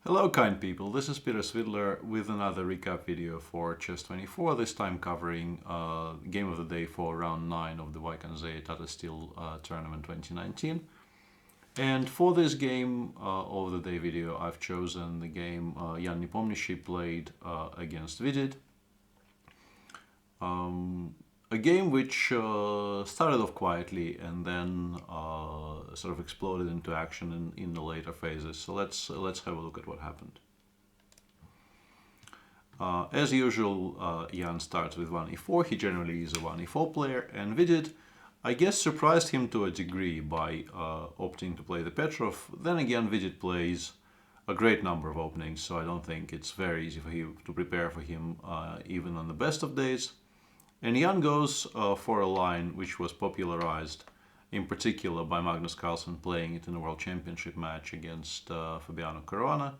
Hello kind people, this is Peter Svidler with another recap video for Chess24, this time covering game of the day for round 9 of the Wijk Tata Steel Tournament 2019. And for this game of the day video, I've chosen the game Ian Nepomniachtchi played against Vidit. A game which started off quietly and then sort of exploded into action in the later phases. So let's have a look at what happened. As usual, Ian starts with 1e4. He generally is a 1e4 player, and Vidit, I guess, surprised him to a degree by opting to play the Petrov. Then again, Vidit plays a great number of openings, so I don't think it's very easy for him to prepare for him even on the best of days. And Ian goes for a line which was popularized in particular by Magnus Carlsen playing it in a World Championship match against Fabiano Caruana.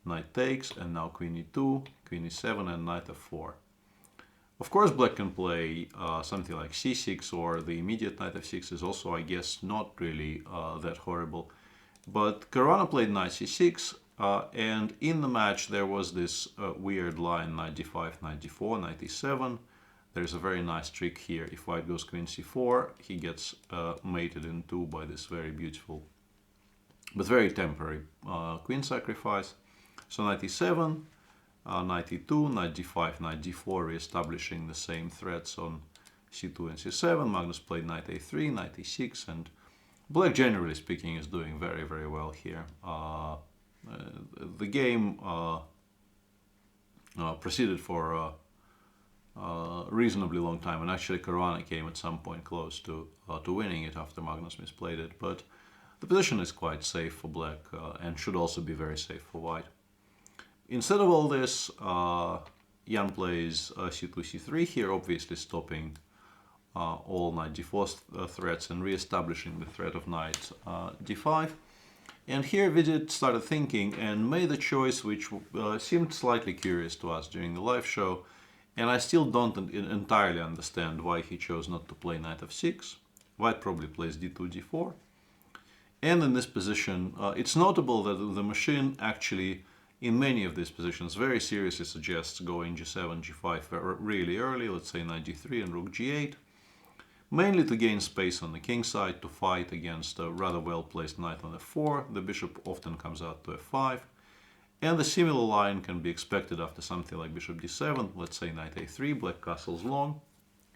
Knight takes, and now Queen e2, Queen e7, and Knight f4. Of course, Black can play something like c6, or the immediate Knight f6 is also, I guess, not really that horrible. But Caruana played Knight c6, and in the match there was this weird line, Knight d5, Knight d4, Knight e7. There's a very nice trick here. If White goes Queen c4, he gets mated in two by this very beautiful, but very temporary queen sacrifice. So Knight e7, Knight e2, Knight d5, Knight d4, re-establishing the same threats on c2 and c7. Magnus played Knight a3, Knight e6, and Black, generally speaking, is doing very, very well here. The game proceeded for reasonably long time, and actually Caruana came at some point close to winning it after Magnus misplayed it, but the position is quite safe for Black and should also be very safe for White. Instead of all this, Ian plays c2, c3 here, obviously stopping all Knight d4 threats and re-establishing the threat of Knight d5. And here Vidit started thinking and made a choice which seemed slightly curious to us during the live show. And I still don't entirely understand why he chose not to play Knight f6. White probably plays d2, d4. And in this position, it's notable that the machine actually, in many of these positions, very seriously suggests going g7, g5 really early, let's say Knight d3 and Rook g8. Mainly to gain space on the king side, to fight against a rather well-placed Knight on f4. The bishop often comes out to f5. And a similar line can be expected after something like bishop d7, let's say Knight a3, Black castles long.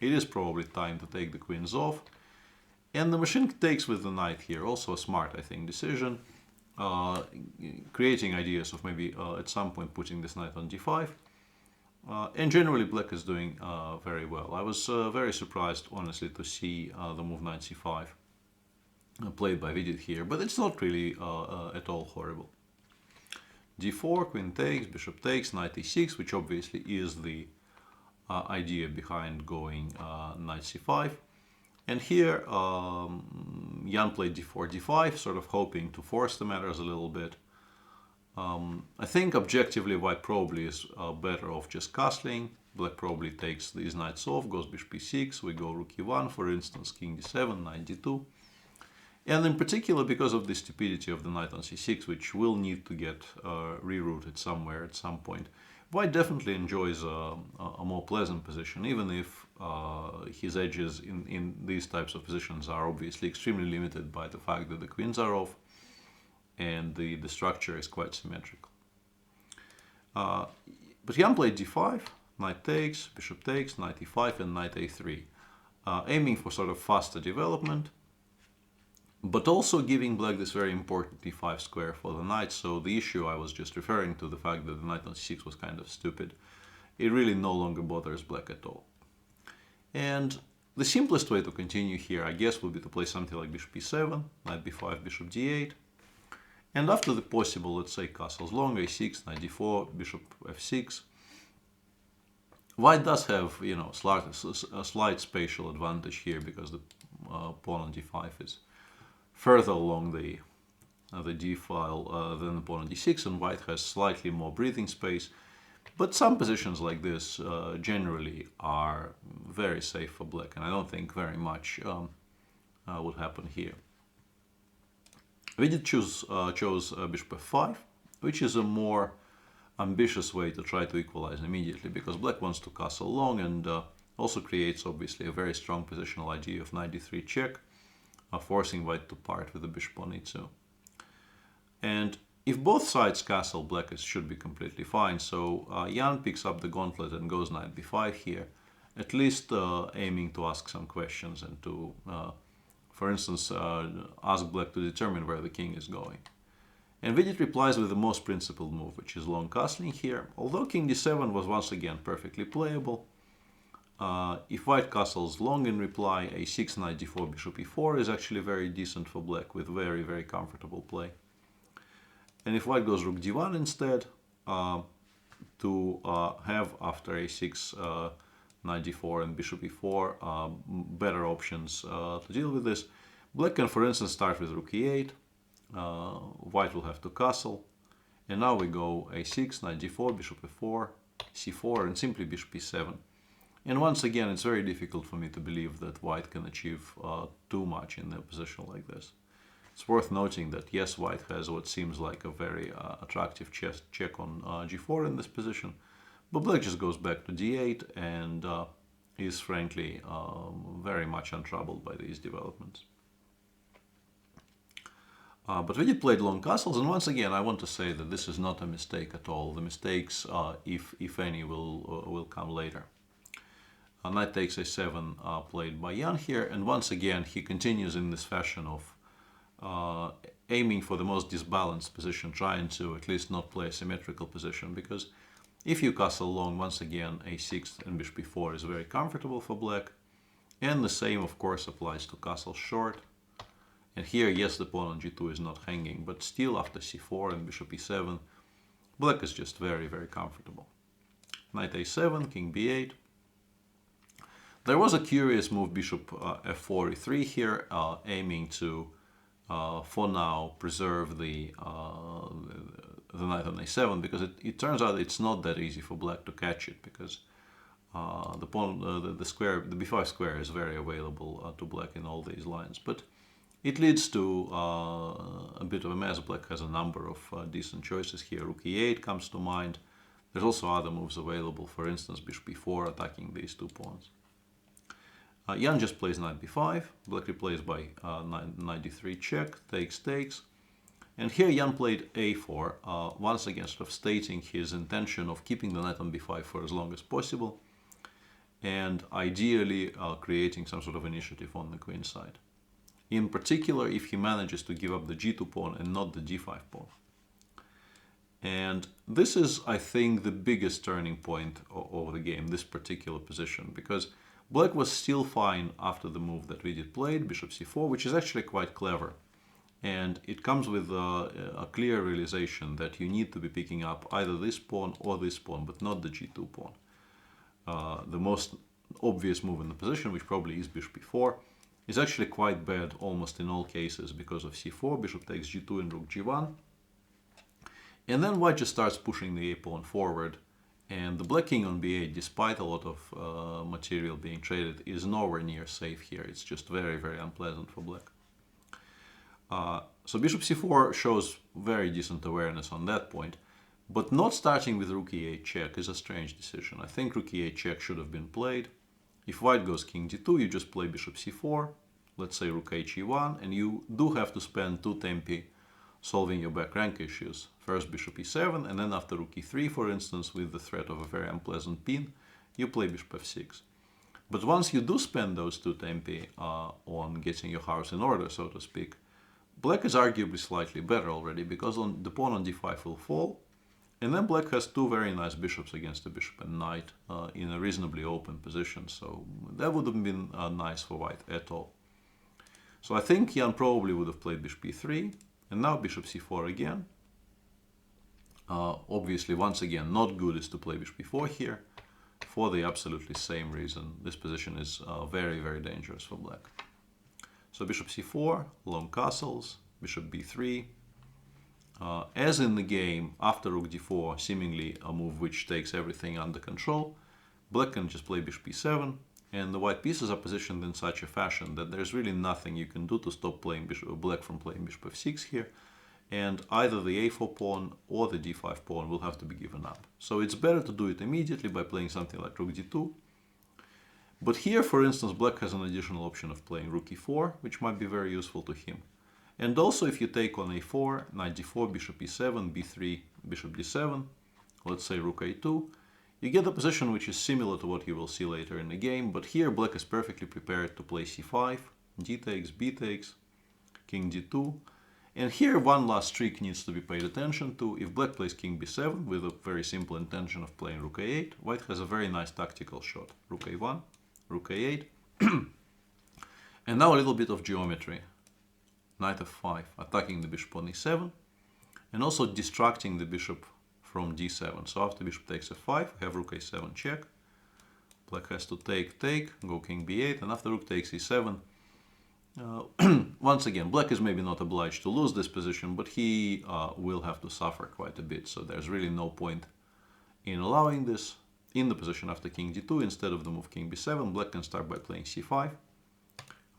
It is probably time to take the queens off. And the machine takes with the knight here, also a smart, I think, decision. Creating ideas of maybe at some point putting this knight on d5. And generally Black is doing very well. I was very surprised, honestly, to see the move knight c5 played by Vidit here, but it's not really at all horrible. d4, queen takes, bishop takes, knight e6, which obviously is the idea behind going knight c5. And here Ian played d4, d5, sort of hoping to force the matters a little bit. I think objectively White probably is better off just castling. Black probably takes these knights off, goes bishop e6, we go rook e1, for instance, king d7, knight d2. And in particular, because of the stupidity of the knight on c6, which will need to get rerouted somewhere at some point, White definitely enjoys a more pleasant position, even if his edges in these types of positions are obviously extremely limited by the fact that the queens are off and the structure is quite symmetrical. But Ian played d5, knight takes, bishop takes, knight e5, and knight a3, aiming for sort of faster development, but also giving Black this very important d5 square for the knight. So the issue I was just referring to, the fact that the knight on c6 was kind of stupid, it really no longer bothers Black at all. And the simplest way to continue here, I guess, would be to play something like bishop e7, knight b5, bishop d8. And after the possible, let's say, castles long, a6, knight d4, bishop f6, White does have, you know, a slight spatial advantage here because the pawn on d5 is further along the d file than the pawn on d6, and White has slightly more breathing space. But some positions like this generally are very safe for Black, and I don't think very much would happen here. Vidit chose bishop f5, which is a more ambitious way to try to equalize immediately, because black wants to castle long and also creates obviously a very strong positional idea of knight d3 check, forcing white to part with the bishop on e2. And if both sides castle, black should be completely fine. So Jan picks up the gauntlet and goes knight b5 here, at least aiming to ask some questions and to, for instance, ask black to determine where the king is going. And Vidit replies with the most principled move, which is long castling here. Although king d7 was once again perfectly playable, if white castles long in reply, a6, knight d4, bishop e4 is actually very decent for black with very, very comfortable play. And if white goes rook d1 instead, to have after a6, knight d4 and bishop e4 better options to deal with this, black can, for instance, start with rook e8. White will have to castle, and now we go a6, knight d4, bishop e4, c4, and simply bishop e7. And once again, it's very difficult for me to believe that white can achieve too much in a position like this. It's worth noting that yes, white has what seems like a very attractive check on g4 in this position, but black just goes back to d8 and is frankly very much untroubled by these developments. But Vidit played long castles, and once again I want to say that this is not a mistake at all. The mistakes, if any, will come later. Knight takes a7 played by Jan here, and once again he continues in this fashion of aiming for the most disbalanced position, trying to at least not play a symmetrical position, because if you castle long, once again a6 and bishop e4 is very comfortable for black, and the same of course applies to castle short. And here, yes, the pawn on g2 is not hanging, but still after c4 and bishop e7, black is just very, very comfortable. Knight a7, king b8. There was a curious move, bishop f4 e3 here, aiming to, for now, preserve the knight on a7, because it turns out it's not that easy for black to catch it, because the pawn, the b5 square is very available to black in all these lines. But it leads to a bit of a mess. Black has a number of decent choices here. Rook e8 comes to mind. There's also other moves available, for instance, bishop e4 attacking these two pawns. Jan just plays knight b5. Black replays by knight d3 check, takes. And here Jan played a4, once again sort of stating his intention of keeping the knight on b5 for as long as possible, and ideally creating some sort of initiative on the queen side. In particular, if he manages to give up the g2 pawn and not the d5 pawn. And this is, I think, the biggest turning point of the game, this particular position, because black was still fine after the move that Vidit played, bishop c4, which is actually quite clever. And it comes with a clear realization that you need to be picking up either this pawn or this pawn, but not the g2 pawn. The most obvious move in the position, which probably is bishop e4, is actually quite bad almost in all cases because of c4, bishop takes g2 and rook g1. And then white just starts pushing the a pawn forward, and the black king on b8, despite a lot of material being traded, is nowhere near safe here. It's just very, very unpleasant for black. So bishop c4 shows very decent awareness on that point, but not starting with rook e8 check is a strange decision. I think rook e8 check should have been played. If white goes king d2, you just play bishop c4, let's say rook he1, and you do have to spend 2 tempi solving your back rank issues. First bishop e7, and then after rook e3, for instance, with the threat of a very unpleasant pin, you play bishop f6. But once you do spend those 2 tempi on getting your house in order, so to speak, black is arguably slightly better already, because the pawn on d5 will fall, and then black has 2 very nice bishops against the bishop and knight in a reasonably open position, so that would have been nice for white at all. So I think Jan probably would have played bishop e3, and now bishop c4 again. Obviously, once again, not good is to play bishop e4 here, for the absolutely same reason. This position is very, very dangerous for black. So bishop c4, long castles, bishop b3. As in the game, after rook d4, seemingly a move which takes everything under control, black can just play bishop e7, and the white pieces are positioned in such a fashion that there's really nothing you can do to stop black from playing bishop f6 here. and either the a4 pawn or the d5 pawn will have to be given up. So it's better to do it immediately by playing something like rook d2. But here, for instance, black has an additional option of playing rook e4, which might be very useful to him. And also, if you take on a4, knight d4, bishop e7, b3, bishop d7, let's say rook a2, you get a position which is similar to what you will see later in the game, but here black is perfectly prepared to play c5, d takes, b takes, king d2. And here one last trick needs to be paid attention to. If black plays king b7 with a very simple intention of playing rook a8, white has a very nice tactical shot. Rook a1, rook a8. And now a little bit of geometry. Knight f5, attacking the bishop on e7, and also distracting the bishop from d7. So after bishop takes f5, we have rook a7 check. Black has to take, go king b8, and after rook takes e7, once again, black is maybe not obliged to lose this position, but he will have to suffer quite a bit. So there's really no point in allowing this. In the position after king d2, instead of the move king b7, black can start by playing c5,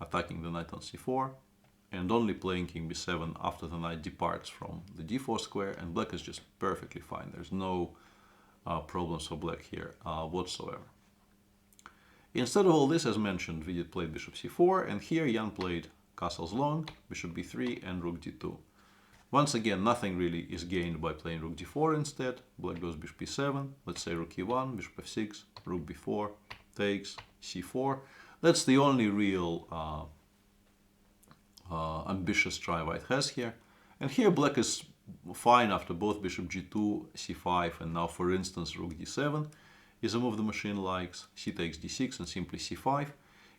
attacking the knight on c4, and only playing king b7 after the knight departs from the d4 square, and black is just perfectly fine. There's no problems for black here whatsoever. Instead of all this, as mentioned, Vidit played bishop c4, and here Jan played castles long, bishop b3, and rook d2. Once again, nothing really is gained by playing rook d4 instead. Black goes bishop b7, let's say rook e1, bishop f6, rook b4, takes, c4. That's the only real ambitious try white has here. And here black is fine after both bishop g2, c5, and now, for instance, rook d7 is a move the machine likes. C takes d6 and simply c5.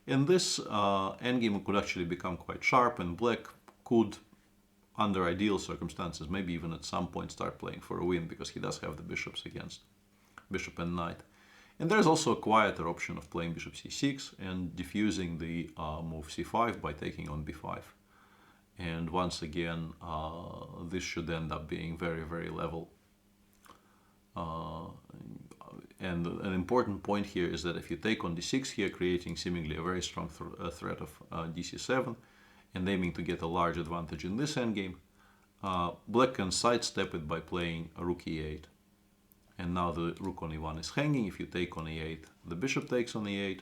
And this endgame could actually become quite sharp, and black could, under ideal circumstances, maybe even at some point start playing for a win, because he does have the bishops against bishop and knight. And there's also a quieter option of playing bishop c6 and diffusing the move c5 by taking on b5. And once again, this should end up being very, very level. And an important point here is that if you take on d6 here, creating seemingly a very strong threat of dc7, and aiming to get a large advantage in this endgame, black can sidestep it by playing a rook e8. And now the rook on e1 is hanging. If you take on e8, the bishop takes on e8.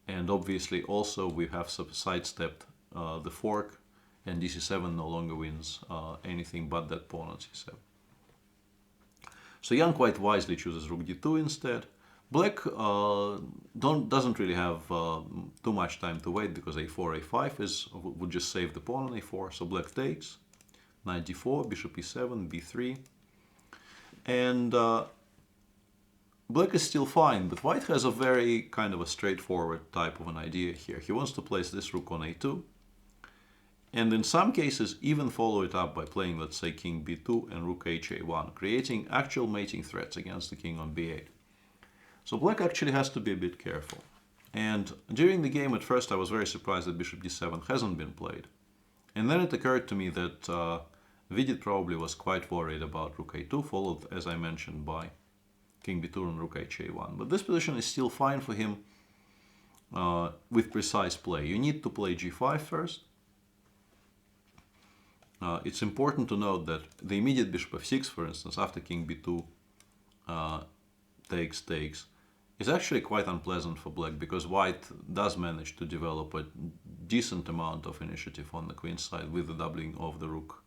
And obviously also we have sidestepped the fork, and dc7 no longer wins anything but that pawn on c7. So Jan quite wisely chooses rook d2 instead. Black doesn't really have too much time to wait, because a4, a5 would just save the pawn on a4. So black takes, knight d4, bishop e7, b3. And black is still fine, but white has a very kind of a straightforward type of an idea here. He wants to place this rook on a2, and in some cases even follow it up by playing, let's say, king b2 and rook ha1, creating actual mating threats against the king on b8. So black actually has to be a bit careful. And during the game at first I was very surprised that bishop d7 hasn't been played. And then it occurred to me that Vidit probably was quite worried about rook a2, followed, as I mentioned, by king b2 and rook ha1. But this position is still fine for him with precise play. You need to play g5 first. It's important to note that the immediate bishop f6, for instance, after king b2 takes, is actually quite unpleasant for black, because white does manage to develop a decent amount of initiative on the queen side with the doubling of the rook.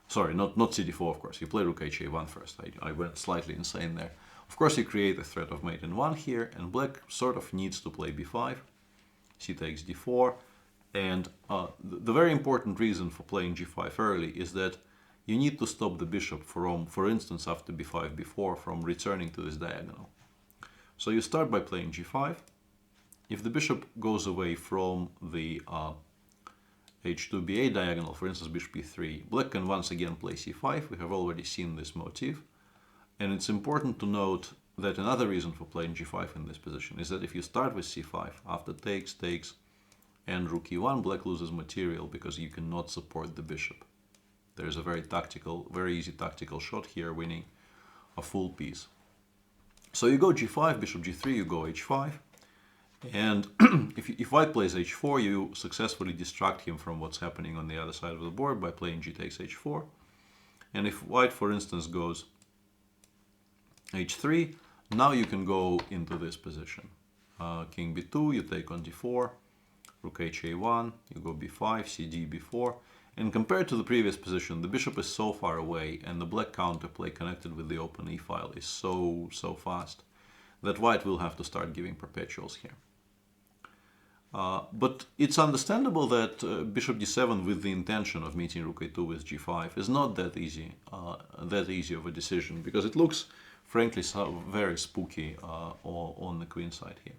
Sorry, not cd4, of course. You play rook ha1 first. I went slightly insane there. Of course, you create a threat of mate in 1 here, and black sort of needs to play b5. C takes d4. And the very important reason for playing g5 early is that you need to stop the bishop from, for instance, after b5, b4, from returning to this diagonal. So you start by playing g5. If the bishop goes away from the h2, ba diagonal, for instance, bishop e3, black can once again play c5. We have already seen this motif. And it's important to note that another reason for playing g5 in this position is that if you start with c5, after takes, and rook e1, black loses material because you cannot support the bishop. There's a very easy tactical shot here, winning a full piece. So you go g5, bishop g3, you go h5, and if white plays h4, you successfully distract him from what's happening on the other side of the board by playing g takes h4. And if white, for instance, goes h3, now you can go into this position. King b2, you take on d4, rook ha1, you go b5, cd, b4. And compared to the previous position, the bishop is so far away, and the black counterplay connected with the open e-file is so fast that white will have to start giving perpetuals here. But it's understandable that bishop d7 with the intention of meeting rook a2 with g5 is not that easy of a decision, because it looks, frankly, very spooky on the queen side here.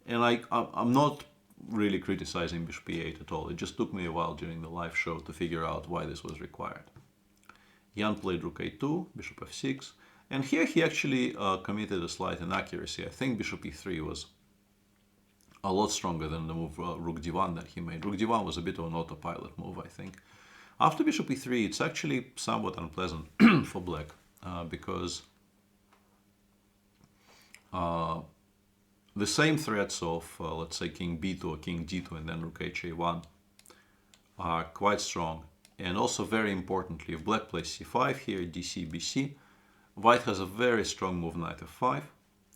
And I'm not really criticizing bishop e8 at all. It just took me a while during the live show to figure out why this was required. Jan played rook a2, bishop f6, and here he actually committed a slight inaccuracy. I think bishop e3 was a lot stronger than the move rook d1 that he made. Rook d1 was a bit of an autopilot move, I think. After bishop e3, it's actually somewhat unpleasant for black, because the same threats of, let's say, king b2 or king d2 and then rook ha1 are quite strong. And also, very importantly, if black plays c5 here, dc, bc, white has a very strong move knight f5,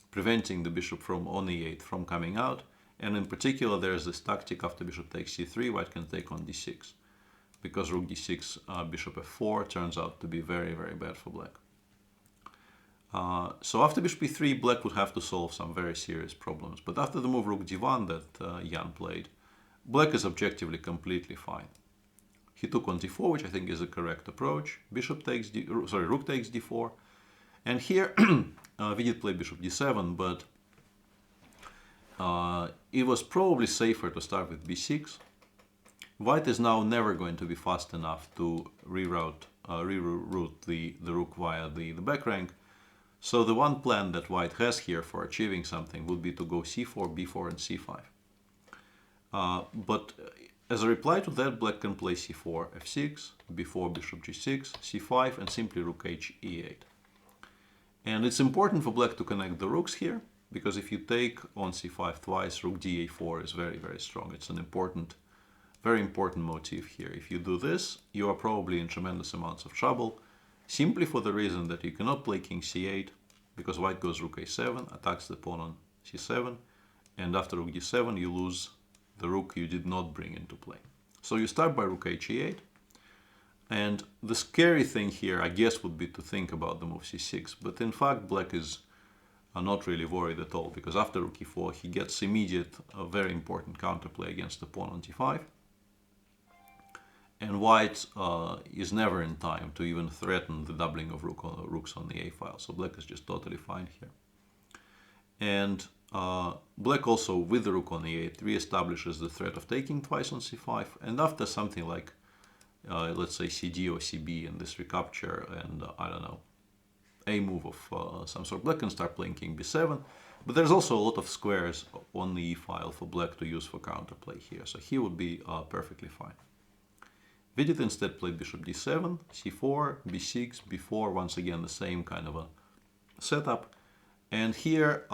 preventing the bishop from on e8 from coming out. And in particular, there's this tactic after bishop takes c3, white can take on d6. Because rook d6, bishop f4 turns out to be very bad for black. So after bishop e3, black would have to solve some very serious problems. But after the move rook d1 that Jan played, black is objectively completely fine. He took on d4, which I think is a correct approach. Rook takes d4. And here, Vidit played bishop d7, but it was probably safer to start with b6. White is now never going to be fast enough to reroute the rook via the back rank. So the one plan that white has here for achieving something would be to go c4, b4, and c5. But as a reply to that, black can play c4, f6, b4, bishop g6, c5, and simply rook h, e8. And it's important for black to connect the rooks here, because if you take on c5 twice, rook da4 is very strong. It's an important, very important motif here. If you do this, you are probably in tremendous amounts of trouble, simply for the reason that you cannot play king c8, because white goes rook a7, attacks the pawn on c7, and after rook d7 you lose the rook you did not bring into play. So you start by rook h, e8, and the scary thing here, I guess, would be to think about the move c6, but in fact black is not really worried at all, because after rook e4 he gets immediate, very important counterplay against the pawn on d5. And white is never in time to even threaten the doubling of rooks on the a-file. So black is just totally fine here. And black also, with the rook on e8, reestablishes the threat of taking twice on c5. And after something like, let's say, cd or cb in this recapture, and I don't know, a move of some sort, black can start playing king b7. But there's also a lot of squares on the e-file for black to use for counterplay here. So he would be perfectly fine. Vidit instead played bishop d7, c4, b6, b4, once again the same kind of a setup. And here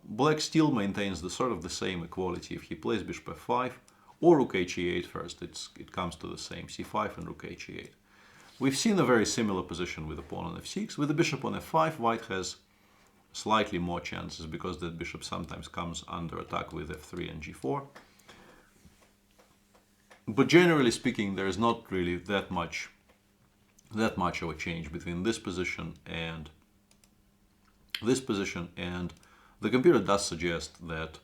black still maintains the sort of the same equality. If he plays bishop f5 or rook h, e8 first, it comes to the same, c5 and rook h, e8. We've seen a very similar position with the pawn on f6. With the bishop on f5, white has slightly more chances because that bishop sometimes comes under attack with f3 and g4. But generally speaking, there is not really that much of a change between this position and this position, and the computer does suggest that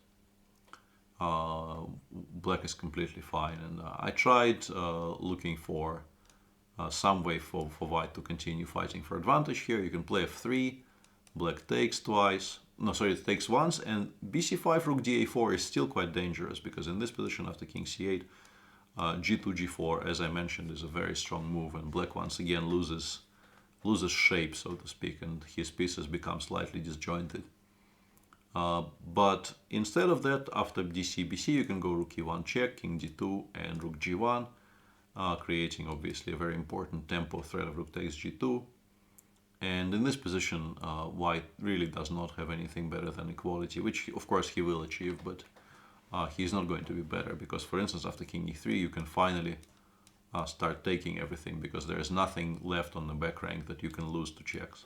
black is completely fine. And I tried looking for some way for white to continue fighting for advantage here. You can play f3, black takes twice, no sorry, it takes once, and bc5 rook da4 is still quite dangerous, because in this position after king c8, g2, g4, as I mentioned, is a very strong move, and black once again loses shape, so to speak, and his pieces become slightly disjointed. But instead of that, after dc, bc, you can go rook e1 check, king d2, and rook g1, creating obviously a very important tempo threat of rook takes g2. And in this position, white really does not have anything better than equality, which of course he will achieve, but he's not going to be better, because, for instance, after king e3, you can finally start taking everything, because there is nothing left on the back rank that you can lose to checks.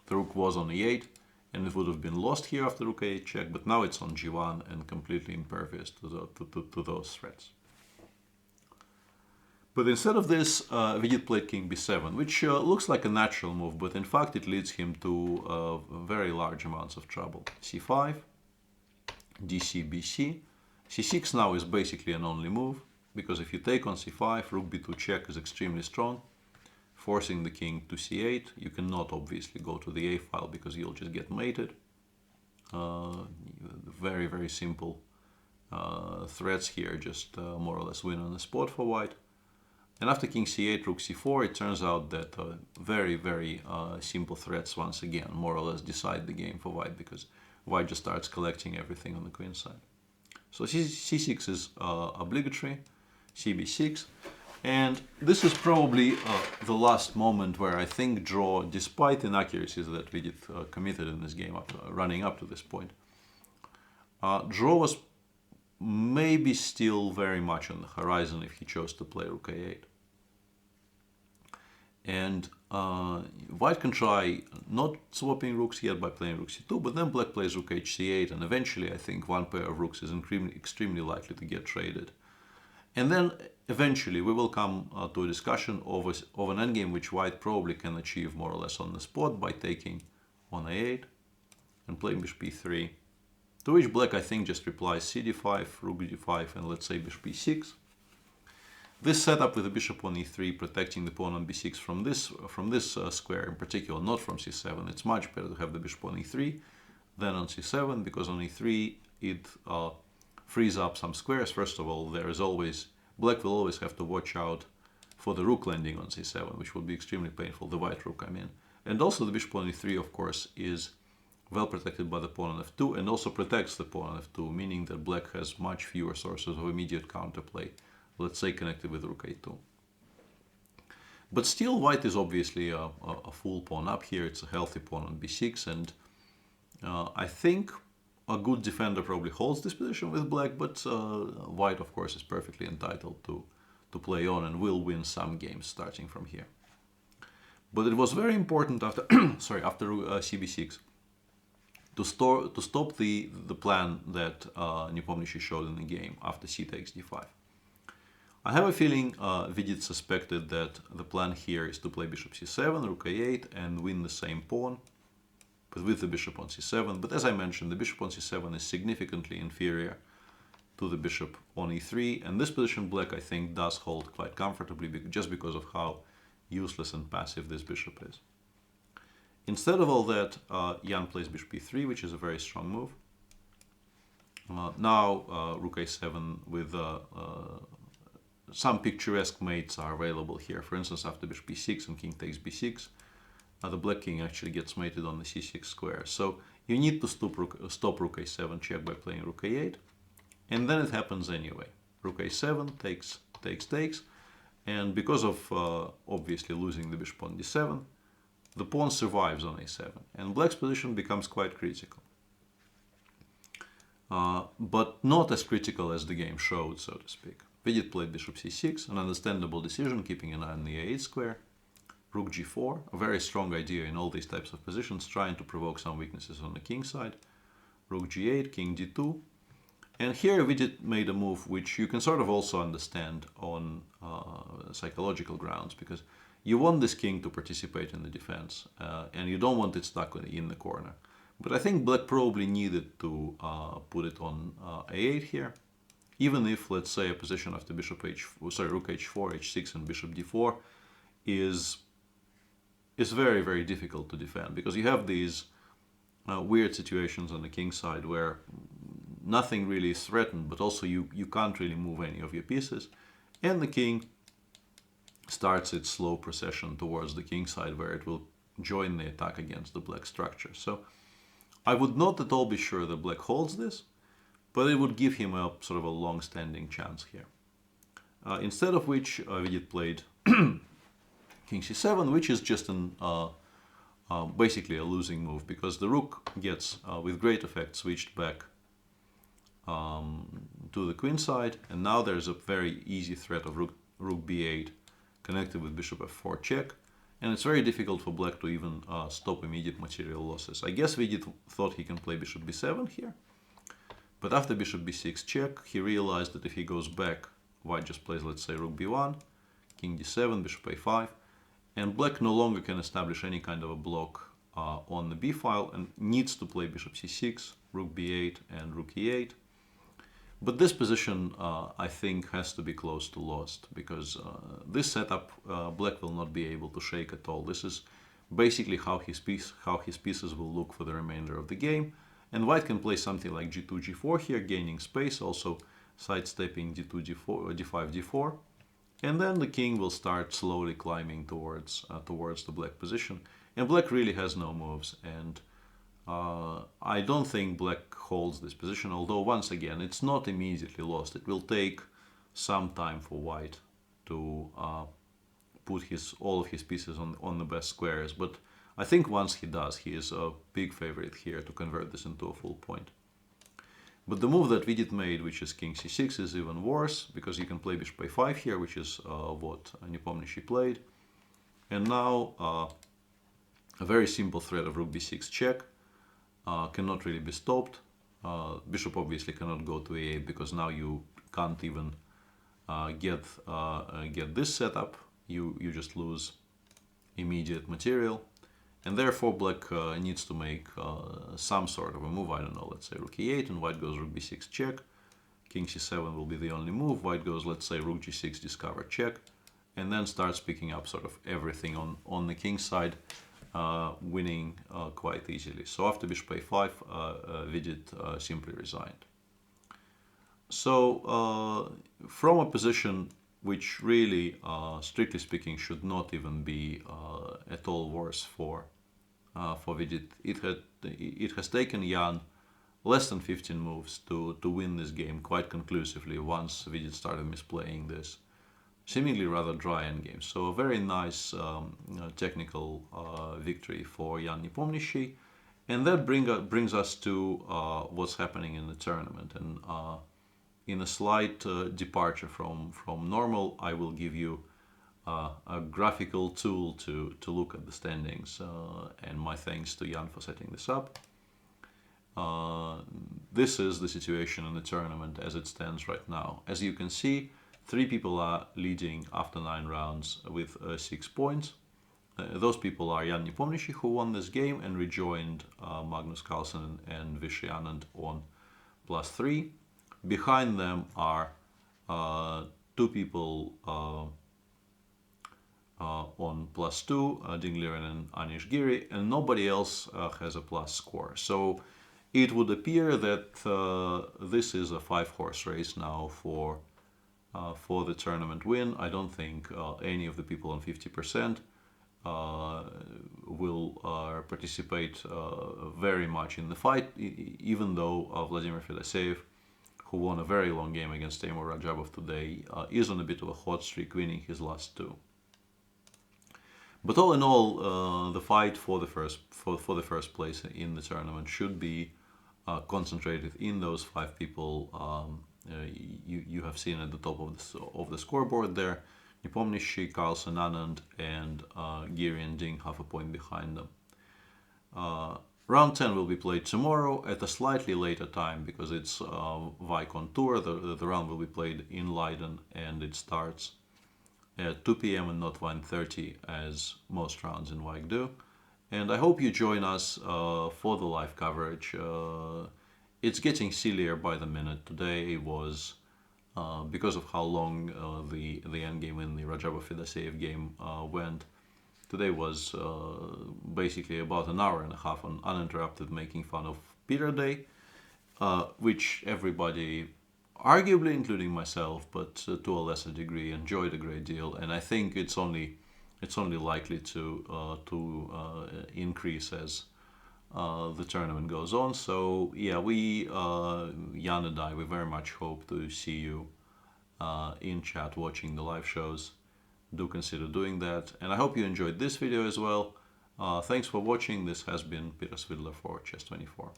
The rook was on e8, and it would have been lost here after rook a8 check, but now it's on g1 and completely impervious to those threats. But instead of this, Vidit played king b7, which looks like a natural move, but in fact it leads him to very large amounts of trouble. c5, dc, bc. c6 now is basically an only move, because if you take on c5, rook b2 check is extremely strong, forcing the king to c8. You cannot obviously go to the a file because you'll just get mated. Very, very simple threats here, just more or less win on the spot for white. And after king c8, rook c4, it turns out that very, very simple threats once again more or less decide the game for white, because white just starts collecting everything on the queen side. So c6 is obligatory, cb6, and this is probably the last moment where I think draw, despite inaccuracies that Vidit committed in this game running up to this point, draw was maybe still very much on the horizon if he chose to play rook a8. And white can try not swapping rooks yet by playing rook c2, but then black plays rook hc8, and eventually I think one pair of rooks is extremely likely to get traded. And then eventually we will come to a discussion of an endgame which white probably can achieve more or less on the spot by taking on a8 and playing bishop e3. To which black I think just replies cd5, rook d5, and let's say bishop e6. This setup with the bishop on e3 protecting the pawn on b6 from this square in particular, not from c7. It's much better to have the bishop on e3 than on c7, because on e3 it frees up some squares. First of all, black will always have to watch out for the rook landing on c7, which will be extremely painful, the white rook I mean. And also the bishop on e3, of course, is well protected by the pawn on f2, and also protects the pawn on f2, meaning that black has much fewer sources of immediate counterplay, let's say connected with rook a2. But still, white is obviously a full pawn up here. It's a healthy pawn on b6, and I think a good defender probably holds this position with black, but white, of course, is perfectly entitled to play on and will win some games starting from here. But it was very important after after cb6 to stop the plan that Nepomniachtchi showed in the game after c takes d5. I have a feeling Vidit suspected that the plan here is to play bishop c7, rook a8, and win the same pawn, but with the bishop on c7. But as I mentioned, the bishop on c7 is significantly inferior to the bishop on e3, and this position black I think does hold quite comfortably just because of how useless and passive this bishop is. Instead of all that, Ian plays bishop e3, which is a very strong move. Now rook a7 with some picturesque mates are available here. For instance, after bishop e6 and king takes b6, the black king actually gets mated on the c6 square. So you need to stop rook a7 check by playing rook a8, and then it happens anyway. Rook a7 takes, and because of obviously losing the bishop on d7, the pawn survives on a7, and black's position becomes quite critical. But not as critical as the game showed, so to speak. Vidit played bishop c6, an understandable decision, keeping an eye on the a8 square. Rook g4, a very strong idea in all these types of positions, trying to provoke some weaknesses on the king side. Rook g8, king d2. And here Vidit made a move which you can sort of also understand on psychological grounds, because you want this king to participate in the defense, and you don't want it stuck in the corner. But I think black probably needed to put it on a8 here, even if, let's say, a position after rook h4, h6, and bishop d4 is very, very difficult to defend, because you have these weird situations on the king side where nothing really is threatened, but also you can't really move any of your pieces, and the king starts its slow procession towards the king side, where it will join the attack against the black structure. So I would not at all be sure that black holds this, but it would give him a sort of a long-standing chance here. Instead of which Vidit played king c7, which is just basically a losing move, because the rook gets with great effect switched back to the queen side, and now there's a very easy threat of rook rook b8, connected with bishop f4 check. And it's very difficult for black to even stop immediate material losses. I guess Vidit thought he can play bishop b7 here. But after bishop b6 check, he realized that if he goes back, white just plays, let's say, rook b1, king d7, bishop a5, and black no longer can establish any kind of a block on the b file and needs to play bishop c6, rook b8, and rook e8. But this position, I think, has to be close to lost, because this setup, black will not be able to shake at all. This is basically how his pieces will look for the remainder of the game. And white can play something like g2, g4 here, gaining space, also sidestepping d2, d4, d5, d4. And then the king will start slowly climbing towards the black position. And black really has no moves. And I don't think black holds this position, although once again, it's not immediately lost. It will take some time for white to put all of his pieces on the best squares. But I think once he does, he is a big favorite here to convert this into a full point. But the move that Vidit made, which is king c6, is even worse, because you can play bishop a5 here, which is what Nepomniachtchi played. And now a very simple threat of rook b6 check cannot really be stopped. Bishop obviously cannot go to a8, because now you can't even get this setup. You just lose immediate material. And therefore black needs to make some sort of a move. I don't know, let's say rook e8, and white goes rook b6 check. King c7 will be the only move. White goes, let's say, rook g6 discover check, and then starts picking up sort of everything on the king side, winning quite easily. So after bishop a5, Vidit simply resigned. So from a position which really, strictly speaking, should not even be at all worse for Vidit, it has taken Jan less than 15 moves to win this game quite conclusively once Vidit started misplaying this seemingly rather dry endgame. So a very nice technical victory for Ian Nepomniachtchi, and that brings us to what's happening in the tournament. And in a slight departure from normal, I will give you a graphical tool to look at the standings, and my thanks to Jan for setting this up. This is the situation in the tournament as it stands right now. As you can see, 3 people are leading after 9 rounds with 6 points. Those people are Ian Nepomniachtchi, who won this game and rejoined Magnus Carlsen and Vishy Anand on +3. Behind them are 2 people on +2, Ding Liren and Anish Giri, and nobody else has a plus score. So it would appear that this is a 5-horse race now for the tournament win. I don't think any of the people on 50% will participate very much in the fight, even though Vladimir Fedoseev, who won a very long game against Teimur Rajabov today, is on a bit of a hot streak, winning his last 2. But all in all, the fight for the first place in the tournament should be concentrated in those 5 people you have seen at the top of the scoreboard there. Nepomniachtchi, Carlsen, Anand, and Giri and Ding half a point behind them. Round 10 will be played tomorrow at a slightly later time, because it's Wijk on tour. The round will be played in Leiden, and it starts at 2 p.m. and not 1:30 as most rounds in Wijk do. And I hope you join us for the live coverage. It's getting sillier by the minute. Today was, because of how long the endgame in the Rajabov-Fedoseev game went, today was basically about an hour and a half on uninterrupted making fun of Peter Day, which everybody, arguably including myself, but to a lesser degree, enjoyed a great deal. And I think it's only likely to increase as the tournament goes on. So yeah, Jan and I, we very much hope to see you in chat watching the live shows. Do consider doing that, and I hope you enjoyed this video as well. Thanks for watching. This has been Peter Svidler for Chess24.